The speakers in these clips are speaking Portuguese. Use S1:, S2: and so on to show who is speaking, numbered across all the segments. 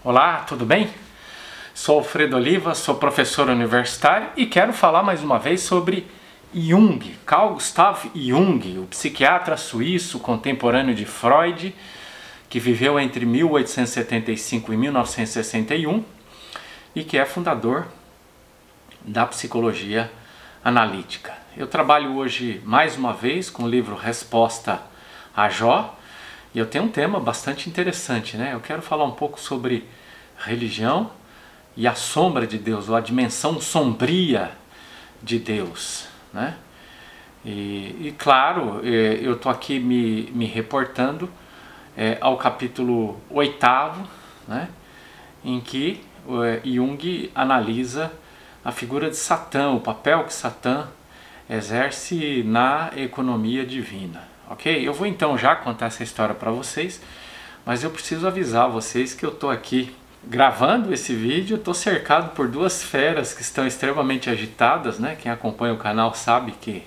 S1: Olá, tudo bem? Sou Alfredo Oliva, sou professor universitário e quero falar mais uma vez sobre Jung, Carl Gustav Jung, o psiquiatra suíço contemporâneo de Freud, que viveu entre 1875 e 1961 e que é fundador da psicologia analítica. Eu trabalho hoje mais uma vez com o livro Resposta a Jó. E eu tenho um tema bastante interessante, né? Eu quero falar um pouco sobre religião e a sombra de Deus, ou a dimensão sombria de Deus, né? E claro, eu estou aqui me reportando ao capítulo 8º, né? Em que Jung analisa a figura de Satã, o papel que Satã exerce na economia divina. Ok? Eu vou então já contar essa história para vocês, mas eu preciso avisar vocês que eu estou aqui gravando esse vídeo, estou cercado por duas feras que estão extremamente agitadas, né? Quem acompanha o canal sabe que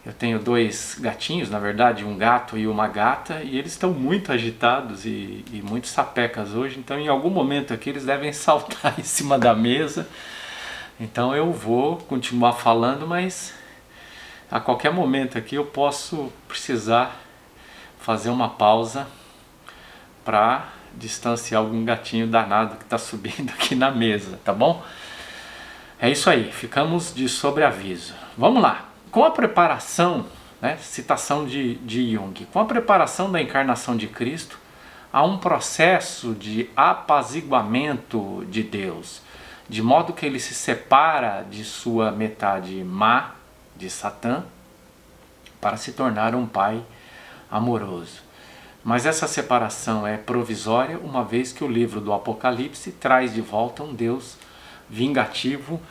S1: eu tenho dois gatinhos, na verdade um gato e uma gata, e eles estão muito agitados e muito sapecas hoje, então em algum momento aqui eles devem saltar em cima da mesa, então eu vou continuar falando, mas a qualquer momento aqui eu posso precisar fazer uma pausa para distanciar algum gatinho danado que está subindo aqui na mesa, tá bom? É isso aí, ficamos de sobreaviso. Vamos lá, com a preparação, né, citação de Jung, com a preparação da encarnação de Cristo, há um processo de apaziguamento de Deus, de modo que ele se separa de sua metade má, de Satã, para se tornar um pai amoroso. Mas essa separação é provisória, uma vez que o livro do Apocalipse traz de volta um Deus vingativo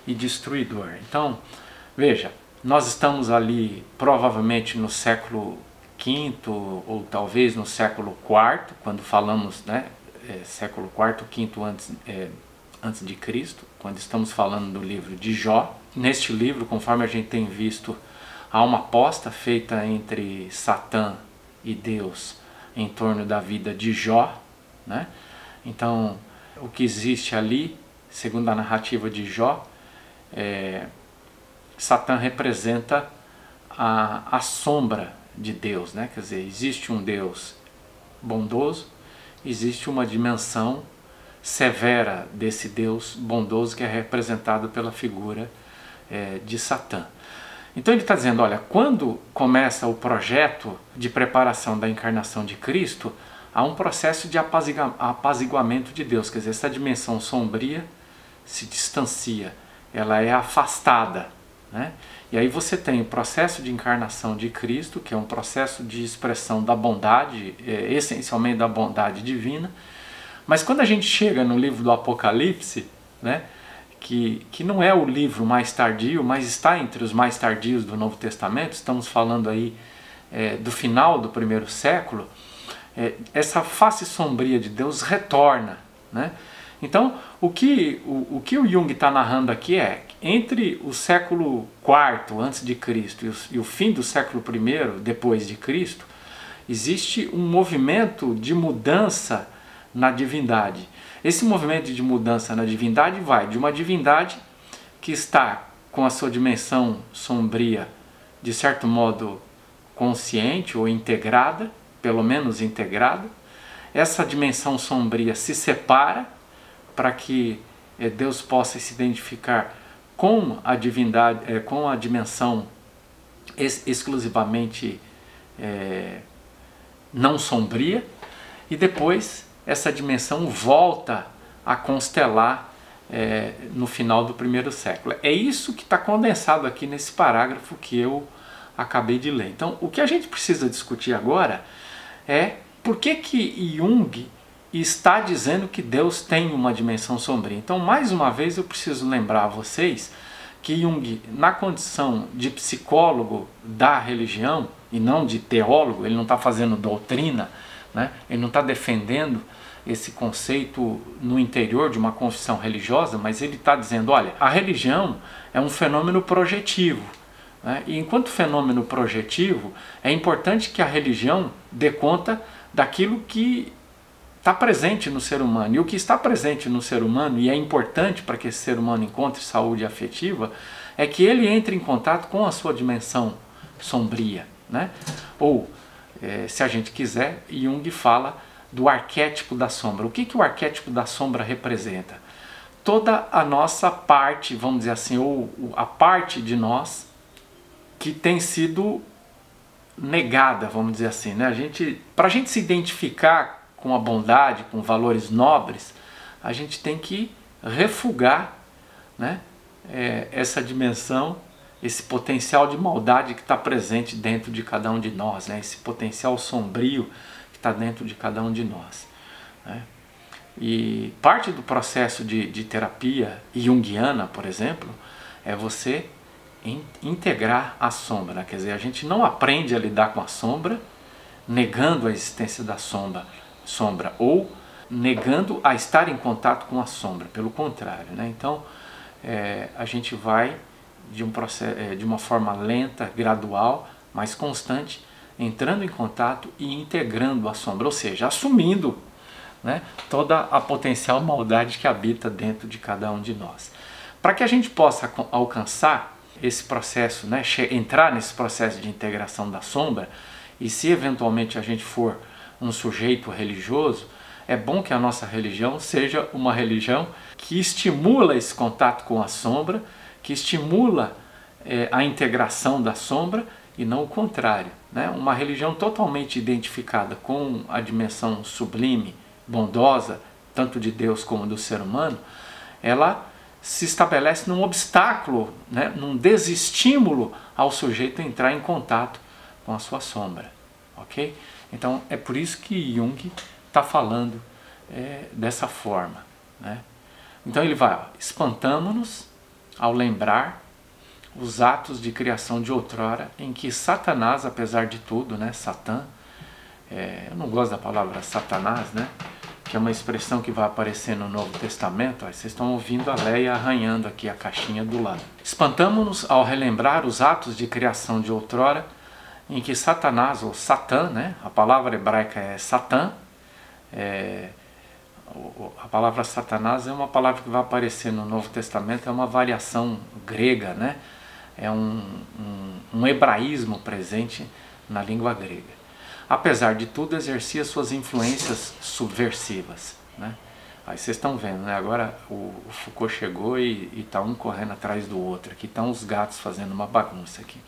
S1: e destruidor. Então, veja, nós estamos ali provavelmente no século V ou talvez no século IV, quando falamos, né, século IV, V antes de Cristo, quando estamos falando do livro de Jó. Neste livro, conforme a gente tem visto, há uma aposta feita entre Satã e Deus em torno da vida de Jó, né? Então, o que existe ali, segundo a narrativa de Jó, Satã representa a sombra de Deus, né? Quer dizer, existe um Deus bondoso, existe uma dimensão severa desse Deus bondoso que é representado pela figura de Satã. Então ele está dizendo, olha, quando começa o projeto de preparação da encarnação de Cristo, há um processo de apaziguamento de Deus, quer dizer, essa dimensão sombria se distancia, ela é afastada, né? E aí você tem o processo de encarnação de Cristo, que é um processo de expressão da bondade, essencialmente da bondade divina, mas quando a gente chega no livro do Apocalipse, né, que não é o livro mais tardio, mas está entre os mais tardios do Novo Testamento, estamos falando aí do final do primeiro século, essa face sombria de Deus retorna, né? Então, o que o Jung está narrando aqui é, entre o século IV antes de Cristo e o fim do século I depois de Cristo, existe um movimento de mudança na divindade. Esse movimento de mudança na divindade vai de uma divindade que está com a sua dimensão sombria, de certo modo consciente ou integrada, pelo menos integrada. Essa dimensão sombria se separa para que Deus possa se identificar com a divindade, com a dimensão exclusivamente não sombria, e depois essa dimensão volta a constelar no final do primeiro século. É isso que está condensado aqui nesse parágrafo que eu acabei de ler. Então, o que a gente precisa discutir agora é por que Jung está dizendo que Deus tem uma dimensão sombria. Então, mais uma vez, eu preciso lembrar a vocês que Jung, na condição de psicólogo da religião, e não de teólogo, ele não está fazendo doutrina, né? Ele não está defendendo esse conceito no interior de uma confissão religiosa, mas ele está dizendo, olha, a religião é um fenômeno projetivo, né? E enquanto fenômeno projetivo, é importante que a religião dê conta daquilo que está presente no ser humano. E o que está presente no ser humano, e é importante para que esse ser humano encontre saúde afetiva, é que ele entre em contato com a sua dimensão sombria, né? Ou, se a gente quiser, Jung fala do arquétipo da sombra. O que o arquétipo da sombra representa? Toda a nossa parte, vamos dizer assim, ou a parte de nós que tem sido negada, vamos dizer assim, né? Para a gente se identificar com a bondade, com valores nobres, a gente tem que refugar, né, essa dimensão, esse potencial de maldade que está presente dentro de cada um de nós, né? Esse potencial sombrio que está dentro de cada um de nós, né? E parte do processo de terapia junguiana, por exemplo, é você integrar a sombra, né? Quer dizer, a gente não aprende a lidar com a sombra negando a existência da sombra ou negando a estar em contato com a sombra, pelo contrário, né? Então a gente vai de uma forma lenta, gradual, mas constante, entrando em contato e integrando a sombra, ou seja, assumindo, né, toda a potencial maldade que habita dentro de cada um de nós. Para que a gente possa alcançar esse processo, né, entrar nesse processo de integração da sombra, e se eventualmente a gente for um sujeito religioso, é bom que a nossa religião seja uma religião que estimula esse contato com a sombra, que estimula a integração da sombra e não o contrário, né? Uma religião totalmente identificada com a dimensão sublime, bondosa, tanto de Deus como do ser humano, ela se estabelece num obstáculo, né, num desestímulo ao sujeito entrar em contato com a sua sombra, ok? Então é por isso que Jung está falando dessa forma, né? Então ele vai, espantamo-nos ao lembrar os atos de criação de outrora em que Satanás, apesar de tudo, né, Satã, eu não gosto da palavra Satanás, né, que é uma expressão que vai aparecer no Novo Testamento. Vocês estão ouvindo a Leia arranhando aqui a caixinha do lado. Espantamo-nos ao relembrar os atos de criação de outrora em que Satanás, ou Satã, né, a palavra hebraica é Satã, a palavra Satanás é uma palavra que vai aparecer no Novo Testamento, é uma variação grega, né? É um hebraísmo presente na língua grega. Apesar de tudo, exercia suas influências subversivas, né? Aí vocês estão vendo, né? Agora o Foucault chegou e está um correndo atrás do outro. Aqui estão os gatos fazendo uma bagunça aqui.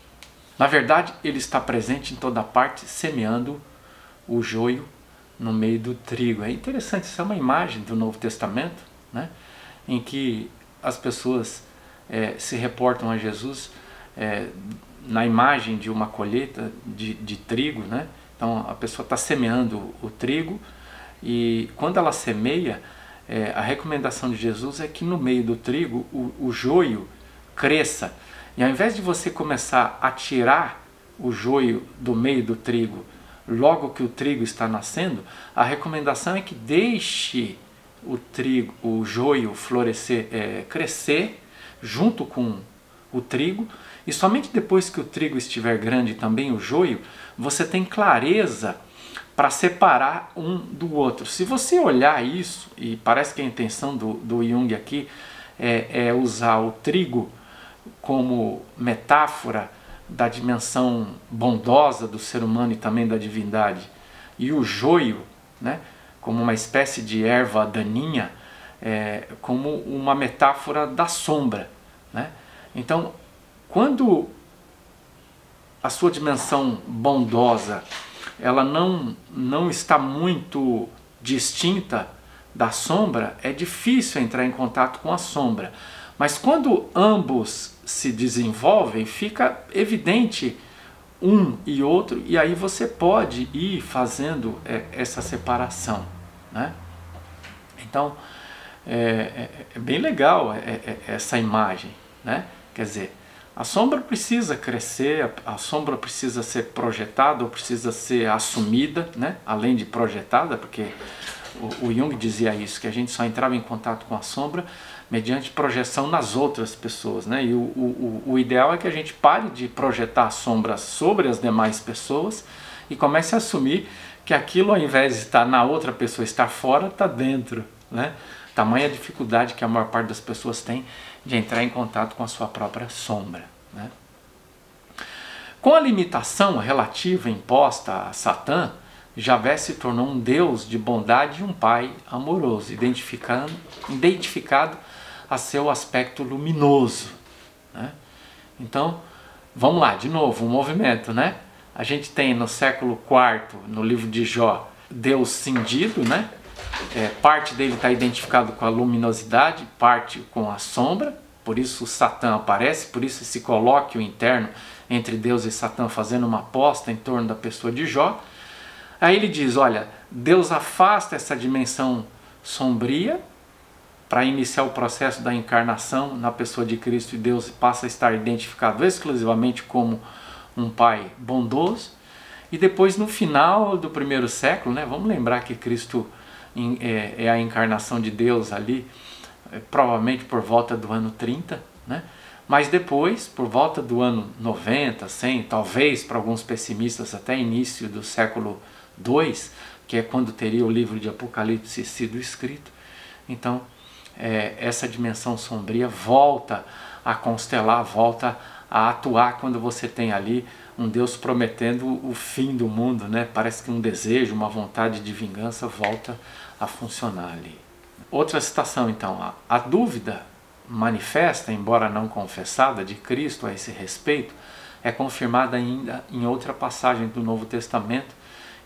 S1: Na verdade, ele está presente em toda parte, semeando o joio no meio do trigo. É interessante, isso é uma imagem do Novo Testamento, né, em que as pessoas se reportam a Jesus na imagem de uma colheita de trigo, né? Então a pessoa está semeando o trigo e quando ela semeia, a recomendação de Jesus é que no meio do trigo o joio cresça. E ao invés de você começar a tirar o joio do meio do trigo logo que o trigo está nascendo, a recomendação é que deixe o joio florescer, crescer junto com o trigo, e somente depois que o trigo estiver grande também o joio, você tem clareza para separar um do outro. Se você olhar isso, e parece que a intenção do Jung aqui é usar o trigo como metáfora da dimensão bondosa do ser humano e também da divindade, e o joio, né, como uma espécie de erva daninha, como uma metáfora da sombra, né? Então, quando a sua dimensão bondosa ela não está muito distinta da sombra, é difícil entrar em contato com a sombra. Mas quando ambos se desenvolvem, fica evidente um e outro, e aí você pode ir fazendo essa separação, né? Então, é bem legal essa imagem, né? Quer dizer, a sombra precisa crescer, a sombra precisa ser projetada ou precisa ser assumida, né? Além de projetada, porque o Jung dizia isso, que a gente só entrava em contato com a sombra mediante projeção nas outras pessoas, né? E o ideal é que a gente pare de projetar a sombra sobre as demais pessoas e comece a assumir que aquilo, ao invés de estar na outra pessoa, estar fora, está dentro, né? Tamanha dificuldade que a maior parte das pessoas tem de entrar em contato com a sua própria sombra, né? Com a limitação relativa imposta a Satã, Javé se tornou um Deus de bondade e um Pai amoroso, identificado a seu aspecto luminoso, né? Então, vamos lá, de novo, um movimento, né? A gente tem no século IV, no livro de Jó, Deus cindido, né? Parte dele está identificado com a luminosidade, parte com a sombra, por isso o Satã aparece, por isso esse colóquio interno entre Deus e Satã fazendo uma aposta em torno da pessoa de Jó. Aí ele diz, olha, Deus afasta essa dimensão sombria para iniciar o processo da encarnação na pessoa de Cristo, e Deus passa a estar identificado exclusivamente como um Pai bondoso. E depois, no final do primeiro século, né, vamos lembrar que Cristo é a encarnação de Deus ali, provavelmente por volta do ano 30, né? Mas depois, por volta do ano 90, 100, talvez para alguns pessimistas até início do século II, que é quando teria o livro de Apocalipse sido escrito, então essa dimensão sombria volta a constelar, volta a atuar quando você tem ali um Deus prometendo o fim do mundo, né? Parece que um desejo, uma vontade de vingança volta a funcionar ali. Outra citação então, a dúvida manifesta, embora não confessada, de Cristo a esse respeito, é confirmada ainda em outra passagem do Novo Testamento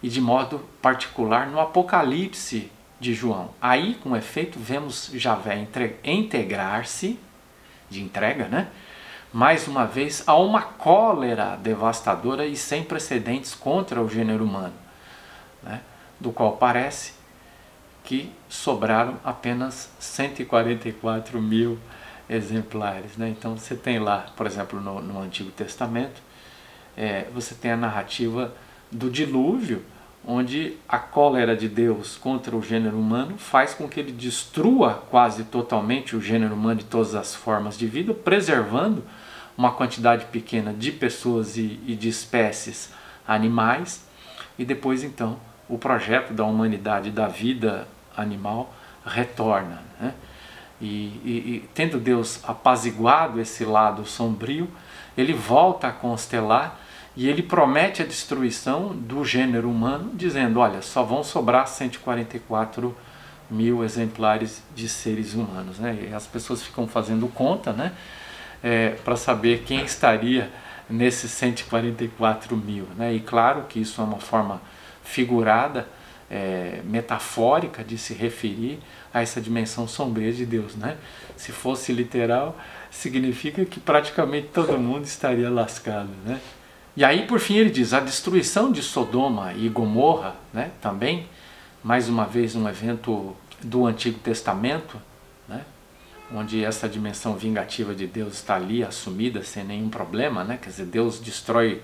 S1: e de modo particular no Apocalipse de João. Aí, com efeito, vemos Javé integrar-se, de entrega, né? Mais uma vez, a uma cólera devastadora e sem precedentes contra o gênero humano, né? Do qual parece que sobraram apenas 144 mil exemplares, né? Então você tem lá, por exemplo, no Antigo Testamento, você tem a narrativa do dilúvio, onde a cólera de Deus contra o gênero humano faz com que ele destrua quase totalmente o gênero humano de todas as formas de vida, preservando uma quantidade pequena de pessoas e de espécies animais, e depois então o projeto da humanidade, da vida animal, retorna, né? E tendo Deus apaziguado esse lado sombrio, ele volta a constelar e ele promete a destruição do gênero humano, dizendo, olha, só vão sobrar 144 mil exemplares de seres humanos, né? E as pessoas ficam fazendo conta, né? Para saber quem estaria nesses 144 mil, né? E claro que isso é uma forma figurada, metafórica de se referir a essa dimensão sombria de Deus, né? Se fosse literal, significa que praticamente todo mundo estaria lascado, né? E aí, por fim, ele diz, a destruição de Sodoma e Gomorra, né? Também, mais uma vez, um evento do Antigo Testamento, né? Onde essa dimensão vingativa de Deus está ali assumida sem nenhum problema, né? Quer dizer, Deus destrói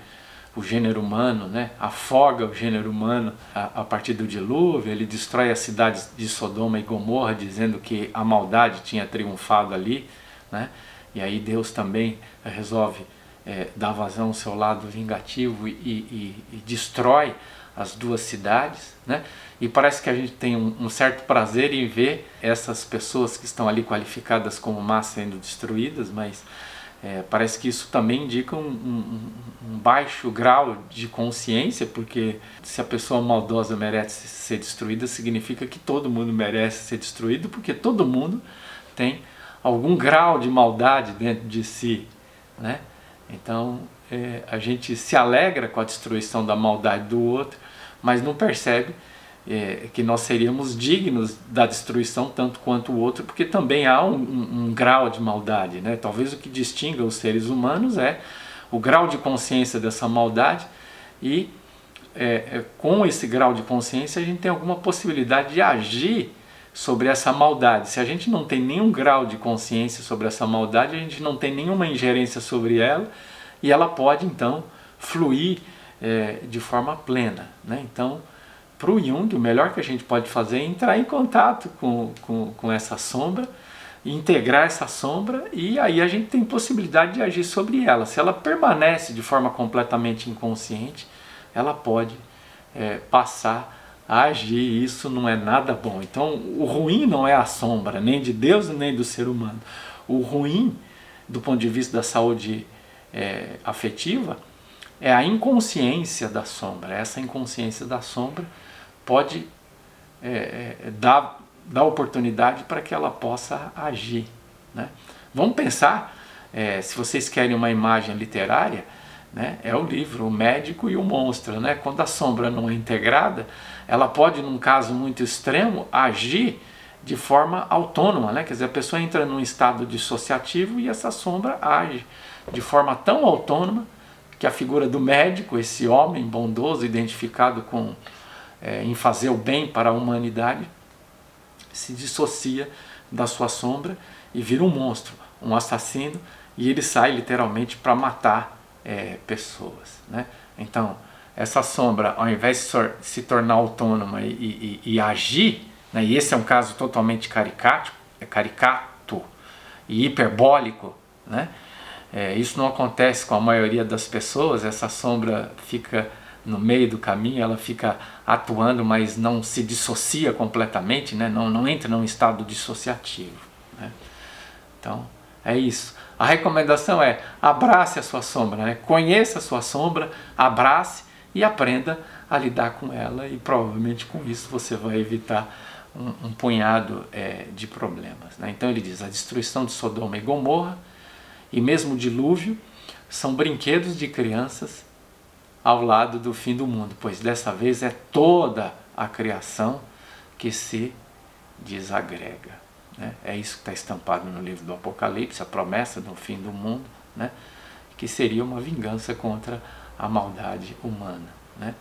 S1: o gênero humano, né? Afoga o gênero humano a partir do dilúvio, ele destrói as cidades de Sodoma e Gomorra, dizendo que a maldade tinha triunfado ali, né? E aí Deus também resolve dar vazão ao seu lado vingativo e destrói as duas cidades, né? E parece que a gente tem um certo prazer em ver essas pessoas que estão ali qualificadas como más sendo destruídas, mas parece que isso também indica um baixo grau de consciência, porque se a pessoa maldosa merece ser destruída, significa que todo mundo merece ser destruído, porque todo mundo tem algum grau de maldade dentro de si, né? Então a gente se alegra com a destruição da maldade do outro, mas não percebe que nós seríamos dignos da destruição tanto quanto o outro, porque também há um grau de maldade, né? Talvez o que distinga os seres humanos é o grau de consciência dessa maldade, e com esse grau de consciência a gente tem alguma possibilidade de agir sobre essa maldade. Se a gente não tem nenhum grau de consciência sobre essa maldade, a gente não tem nenhuma ingerência sobre ela, e ela pode então fluir de forma plena, né? Então, para o Jung, o melhor que a gente pode fazer é entrar em contato com essa sombra, integrar essa sombra, e aí a gente tem possibilidade de agir sobre ela. Se ela permanece de forma completamente inconsciente, ela pode passar a agir. Isso não é nada bom. Então o ruim não é a sombra, nem de Deus nem do ser humano. O ruim, do ponto de vista da saúde afetiva, é a inconsciência da sombra. Essa inconsciência da sombra pode dar oportunidade para que ela possa agir, né? Vamos pensar, se vocês querem uma imagem literária, né, é o livro O Médico e o Monstro, né? Quando a sombra não é integrada, ela pode, num caso muito extremo, agir de forma autônoma, né? Quer dizer, a pessoa entra num estado dissociativo e essa sombra age de forma tão autônoma que a figura do médico, esse homem bondoso identificado em fazer o bem para a humanidade, se dissocia da sua sombra e vira um monstro, um assassino, e ele sai literalmente para matar pessoas, né? Então, essa sombra, ao invés de se tornar autônoma e agir, né, e esse é um caso totalmente caricato e hiperbólico, né? Isso não acontece com a maioria das pessoas. Essa sombra fica no meio do caminho, ela fica atuando, mas não se dissocia completamente, né? Não entra num estado dissociativo, né? Então, é isso. A recomendação é: abrace a sua sombra, né? Conheça a sua sombra, abrace e aprenda a lidar com ela, e provavelmente com isso você vai evitar um punhado de problemas, né? Então ele diz: a destruição de Sodoma e Gomorra e mesmo o dilúvio são brinquedos de crianças ao lado do fim do mundo, pois dessa vez é toda a criação que se desagrega, né? É isso que está estampado no livro do Apocalipse, a promessa do fim do mundo, né? Que seria uma vingança contra a maldade humana, né?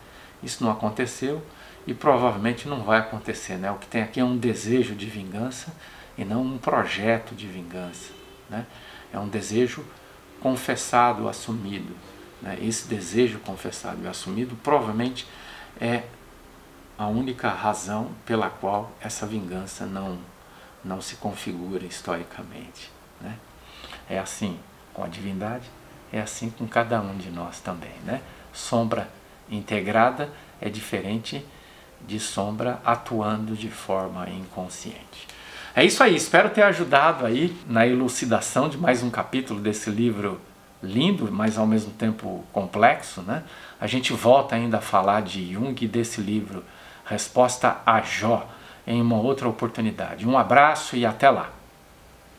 S1: Isso não aconteceu e provavelmente não vai acontecer, né? O que tem aqui é um desejo de vingança e não um projeto de vingança, né? É um desejo confessado, assumido, né? Esse desejo confessado e assumido provavelmente é a única razão pela qual essa vingança não se configura historicamente, né? É assim com a divindade, é assim com cada um de nós também, né? Sombra integrada é diferente de sombra atuando de forma inconsciente. É isso aí, espero ter ajudado aí na elucidação de mais um capítulo desse livro lindo, mas ao mesmo tempo complexo, né? A gente volta ainda a falar de Jung e desse livro Resposta a Jó em uma outra oportunidade. Um abraço e até lá!